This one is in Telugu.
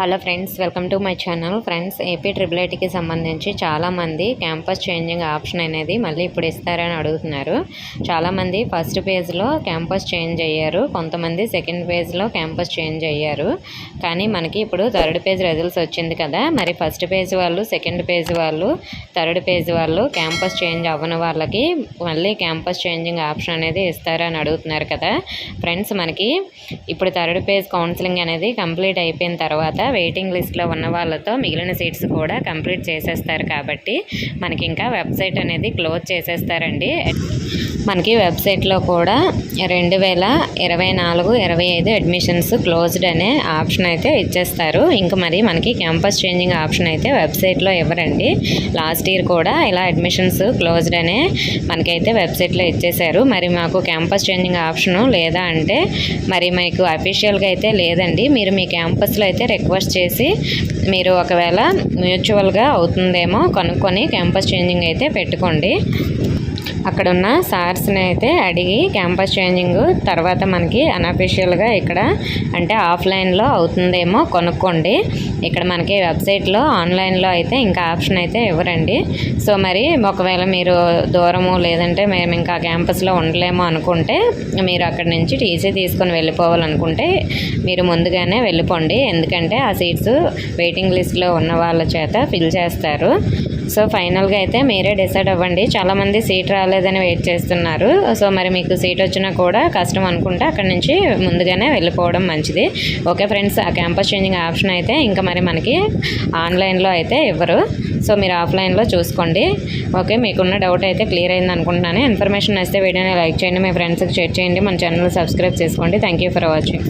Hello friends, welcome to my channel. Friends, AP triple ఐటీకి సంబంధించి చాలామంది క్యాంపస్ చేంజింగ్ ఆప్షన్ అనేది మళ్ళీ ఇప్పుడు ఇస్తారని అడుగుతున్నారు. చాలామంది ఫస్ట్ పేజ్లో క్యాంపస్ చేంజ్ అయ్యారు, కొంతమంది సెకండ్ పేజ్లో క్యాంపస్ చేంజ్ అయ్యారు. కానీ మనకి ఇప్పుడు థర్డ్ పేజ్ రిజల్ట్స్ వచ్చింది కదా, మరి ఫస్ట్ పేజ్ వాళ్ళు, సెకండ్ పేజ్ వాళ్ళు, థర్డ్ పేజ్ వాళ్ళు క్యాంపస్ చేంజ్ అవ్వని వాళ్ళకి మళ్ళీ క్యాంపస్ చేంజింగ్ ఆప్షన్ అనేది ఇస్తారని అడుగుతున్నారు కదా. ఫ్రెండ్స్, మనకి ఇప్పుడు థర్డ్ పేజ్ కౌన్సిలింగ్ అనేది కంప్లీట్ అయిపోయిన తర్వాత వెయిటింగ్ లిస్ట్లో ఉన్న వాళ్ళతో మిగిలిన సీట్స్ కూడా కంప్లీట్ చేసేస్తారు. కాబట్టి మనకి ఇంకా వెబ్సైట్ అనేది క్లోజ్ చేసేస్తారండి. మనకి వెబ్సైట్లో కూడా 2024-25 అడ్మిషన్స్ క్లోజ్డ్ అనే ఆప్షన్ అయితే ఇచ్చేస్తారు. ఇంకా మరి మనకి క్యాంపస్ చేంజింగ్ ఆప్షన్ అయితే వెబ్సైట్లో ఇవ్వరండి. లాస్ట్ ఇయర్ కూడా ఇలా అడ్మిషన్స్ క్లోజ్డ్ అనే మనకైతే వెబ్సైట్లో ఇచ్చేశారు. మరి మాకు క్యాంపస్ చేంజింగ్ ఆప్షను లేదా అంటే మరి మీకు అఫీషియల్గా అయితే లేదండి. మీరు మీ క్యాంపస్లో అయితే రిక్వెస్ట్ చేసి మీరు ఒకవేళ మ్యూచువల్గా అవుతుందేమో కనుక్కొని క్యాంపస్ చేంజింగ్ అయితే పెట్టుకోండి. అక్కడ ఉన్న సార్స్ని అయితే అడిగి క్యాంపస్ చేంజింగ్ తర్వాత మనకి అన్అఫీషియల్గా ఇక్కడ అంటే ఆఫ్లైన్లో అవుతుందేమో కొనుక్కోండి. ఇక్కడ మనకి వెబ్సైట్లో ఆన్లైన్లో అయితే ఇంకా ఆప్షన్ అయితే ఇవ్వరండి. సో మరి ఒకవేళ మీరు దూరము లేదంటే మేము ఇంకా క్యాంపస్లో ఉండలేమో అనుకుంటే మీరు అక్కడి నుంచి టీసీ తీసుకొని వెళ్ళిపోవాలనుకుంటే మీరు ముందుగానే వెళ్ళిపోండి. ఎందుకంటే ఆ సీట్స్ వెయిటింగ్ లిస్ట్లో ఉన్న వాళ్ళ చేత ఫిల్ చేస్తారు. సో ఫైనల్గా అయితే మీరే డిసైడ్ అవ్వండి. చాలామంది సీట్ రాలేదని వెయిట్ చేస్తున్నారు. సో మరి మీకు సీట్ వచ్చినా కూడా కష్టం అనుకుంటే అక్కడి నుంచి ముందుగానే వెళ్ళిపోవడం మంచిది. ఓకే ఫ్రెండ్స్, ఆ క్యాంపస్ చేంజింగ్ ఆప్షన్ అయితే ఇంకా మరి మనకి ఆన్లైన్లో అయితే ఇవ్వరు. సో మీరు ఆఫ్లైన్లో చూసుకోండి. ఓకే, మీకున్న డౌట్ అయితే క్లియర్ అయింది అనుకుంటున్నాను. ఇన్ఫర్మేషన్ వస్తే వీడియోని లైక్ చేయండి, మీ ఫ్రెండ్స్కి షేర్ చేయండి, మన ఛానల్ సబ్స్క్రైబ్ చేసుకోండి. Thank you for watching.